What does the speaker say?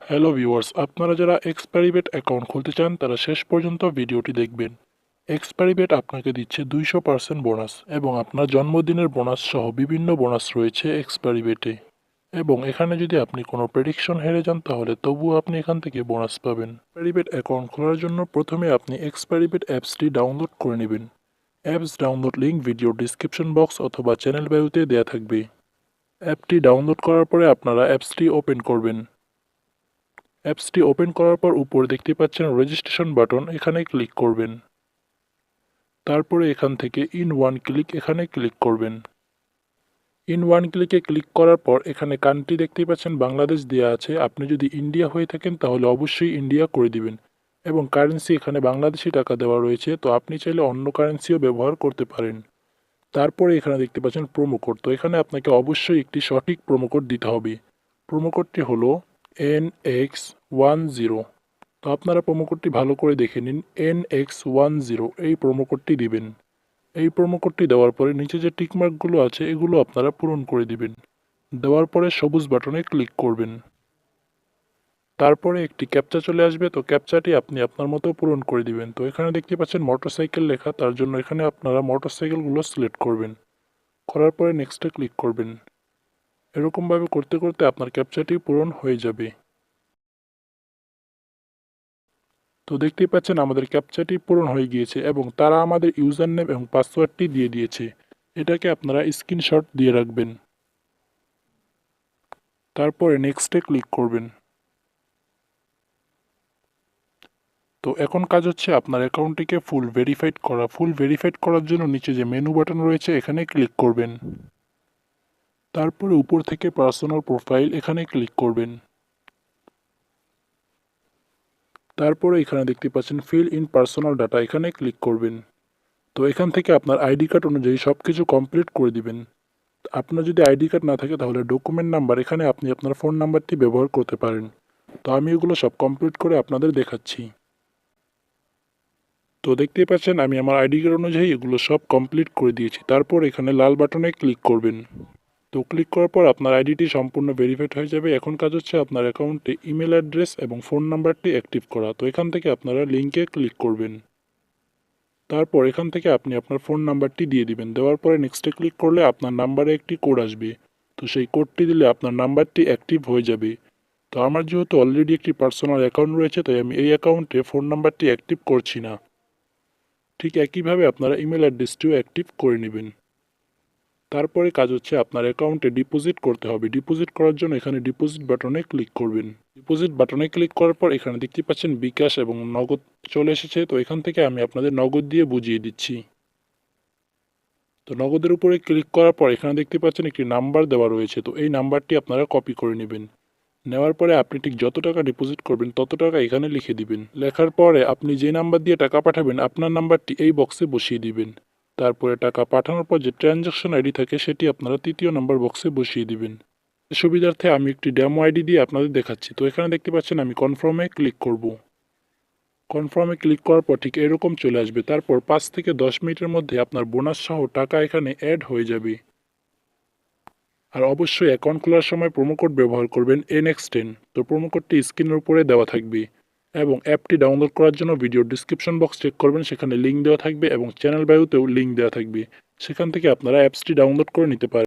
Hello viewers, আপনারা যারা এক্সপেরিবেট account খুলতে চান তারা শেষ পর্যন্ত ভিডিওটি দেখবেন। এক্সপেরিবেট আপনাকে দিচ্ছে 200% বোনাস এবং আপনার জন্মদিনের বোনাস সহ বিভিন্ন বোনাস রয়েছে এক্সপেরিবেটে। এবং এখানে যদি আপনি কোনো প্রেডিকশন হেরে যান তাহলে তবুও আপনি এখান থেকে বোনাস পাবেন। এক্সপেরিবেট অ্যাকাউন্ট খোলার জন্য প্রথমে আপনি এক্সপেরিবেট অ্যাপসটি ডাউনলোড করে নেবেন। Apps download link video description box অথবা চ্যানেল বায়ুতে দেওয়া থাকবে। অ্যাপটি ডাউনলোড করার পরে আপনারা অ্যাপসটি ওপেন করবেন। অ্যাপসটি ওপেন করার পর উপরে দেখতে পাচ্ছেন রেজিস্ট্রেশন বাটন, এখানে ক্লিক করবেন। তারপরে এখান থেকে ইন ওয়ান ক্লিক এখানে ক্লিক করবেন। ইন ওয়ান ক্লিকে ক্লিক করার পর এখানে কান্ট্রি দেখতে পাচ্ছেন বাংলাদেশ দেওয়া আছে। আপনি যদি ইন্ডিয়া হয়ে থাকেন তাহলে অবশ্যই ইন্ডিয়া করে দিবেন এবং কারেন্সি এখানে বাংলাদেশি টাকা দেওয়া রয়েছে, তো আপনি চাইলে অন্য কারেন্সিও ব্যবহার করতে পারেন। তারপরে এখানে দেখতে পাচ্ছেন প্রোমো কোড, তো এখানে আপনাকে অবশ্যই একটি সঠিক প্রোমো কোড দিতে হবে। প্রোমো কোডটি হলো NX10। তো আপনারা প্রোমো কোডটি ভালো করে দেখে নিন, NX10 এই প্রোমো কোডটি দিবেন। এই প্রোমো কোডটি দেওয়ার পরে নিচে যে টিকমার্কগুলো আছে এগুলো আপনারা পূরণ করে দিবেন। দেওয়ার পরে সবুজ বাটনে ক্লিক করবেন। তারপরে একটি ক্যাপচা চলে আসবে, তো ক্যাপচাটি আপনি আপনার মতো পূরণ করে দিবেন। তো এখানে দেখতে পাচ্ছেন মোটরসাইকেল লেখা, তার জন্য এখানে আপনারা মোটরসাইকেলগুলো সিলেক্ট করবেন। করার পরে নেক্সটে ক্লিক করবেন। এরকমভাবে করতে করতে আপনার ক্যাপচাটি পূরণ হয়ে যাবে। তো দেখতেই পাচ্ছেন আমাদের ক্যাপচাটি পূরণ হয়ে গিয়েছে এবং তারা আমাদের ইউজার নেম এবং পাসওয়ার্ডটি দিয়ে দিয়েছে। এটাকে আপনারা স্ক্রিনশট দিয়ে রাখবেন। তারপরে নেক্সটে ক্লিক করবেন। তো এখন কাজ হচ্ছে আপনার অ্যাকাউন্টটিকে ফুল ভেরিফাইড করা। ফুল ভেরিফাইড করার জন্য নিচে যে মেনু বাটন রয়েছে এখানে ক্লিক করবেন। তারপরে উপর থেকে পার্সোনাল প্রোফাইল এখানে ক্লিক করবেন। তারপরে এখানে দেখতে পাচ্ছেন ফিল ইন পার্সোনাল ডাটা, এখানে ক্লিক করবেন। তো এখান থেকে আপনার আইডি কার্ড অনুযায়ী সব কিছু কমপ্লিট করে দিবেন। আপনার যদি আইডি কার্ড না থাকে তাহলে ডকুমেন্ট নাম্বার, এখানে আপনি আপনার ফোন নাম্বারটি ব্যবহার করতে পারেন। তো আমি এগুলো সব কমপ্লিট করে আপনাদের দেখাচ্ছি। তো দেখতেই পাচ্ছেন আমি আমার আইডি কার্ড অনুযায়ী এগুলো সব কমপ্লিট করে দিয়েছি। তারপর এখানে লাল বাটনে ক্লিক করবেন। তো ক্লিক করার পর আপনার আইডিটি সম্পূর্ণ ভেরিফাইড হয়ে যাবে। এখন কাজ হচ্ছে আপনার অ্যাকাউন্টে ইমেল অ্যাড্রেস এবং ফোন নাম্বারটি অ্যাক্টিভ করা। তো এখান থেকে আপনারা লিঙ্কে ক্লিক করবেন। তারপর এখান থেকে আপনি আপনার ফোন নাম্বারটি দিয়ে দিবেন। দেওয়ার পরে নেক্সটে ক্লিক করলে আপনার নাম্বারে একটি কোড আসবে। তো সেই কোডটি দিলে আপনার নাম্বারটি অ্যাক্টিভ হয়ে যাবে। তো আমার যেহেতু অলরেডি একটি পার্সোনাল অ্যাকাউন্ট রয়েছে তাই আমি এই অ্যাকাউন্টে ফোন নাম্বারটি অ্যাক্টিভ করছি না। ঠিক একইভাবে আপনারা ইমেল অ্যাড্রেসটিও অ্যাক্টিভ করে নেবেন। তারপরে কাজ হচ্ছে আপনার অ্যাকাউন্টে ডিপোজিট করতে হবে। ডিপোজিট করার জন্য এখানে ডিপোজিট বাটনে ক্লিক করবেন। ডিপোজিট বাটনে ক্লিক করার পর এখানে দেখতে পাচ্ছেন বিকাশ এবং নগদ চলে এসেছে। তো এখান থেকে আমি আপনাদের নগদ দিয়ে বুঝিয়ে দিচ্ছি। তো নগদের উপরে ক্লিক করার পর এখানে দেখতে পাচ্ছেন একটি নাম্বার দেওয়া রয়েছে, তো এই নাম্বারটি আপনারা কপি করে নেবেন। নেওয়ার পরে আপনি ঠিক যত টাকা ডিপোজিট করবেন তত টাকা এখানে লিখে দিবেন। লেখার পরে আপনি যে নাম্বার দিয়ে টাকা পাঠাবেন আপনার নাম্বারটি এই বক্সে বসিয়ে দিবেন। তারপরে টাকা পাঠানোর পর যে ট্রানজ্যাকশন আইডি থাকে সেটি আপনারা তৃতীয় নাম্বার বক্সে বসিয়ে দিবেন। সুবিধার্থে আমি একটি ডেমো আইডি দিয়ে আপনাদের দেখাচ্ছি। তো এখানে দেখতে পাচ্ছেন আমি কনফার্মে ক্লিক করব। কনফার্মে ক্লিক করার পর ঠিক এরকম চলে আসবে। তারপর 5 থেকে 10 মিনিটের মধ্যে আপনার বোনাস সহ টাকা এখানে অ্যাড হয়ে যাবে। আর অবশ্যই অ্যাকাউন্ট খোলার সময় প্রোমো কোড ব্যবহার করবেন NX10। তো প্রোমো কোডটি স্ক্রিনের উপরে দেওয়া থাকবে এবং অ্যাপটি ডাউনলোড করার জন্য ভিডিও ডিসক্রিপশন বক্স চেক করবেন, সেখানে লিঙ্ক দেওয়া থাকবে এবং চ্যানেল বায়ুতেও লিঙ্ক দেওয়া থাকবে। সেখান থেকে আপনারা অ্যাপসটি ডাউনলোড করে নিতে পারেন।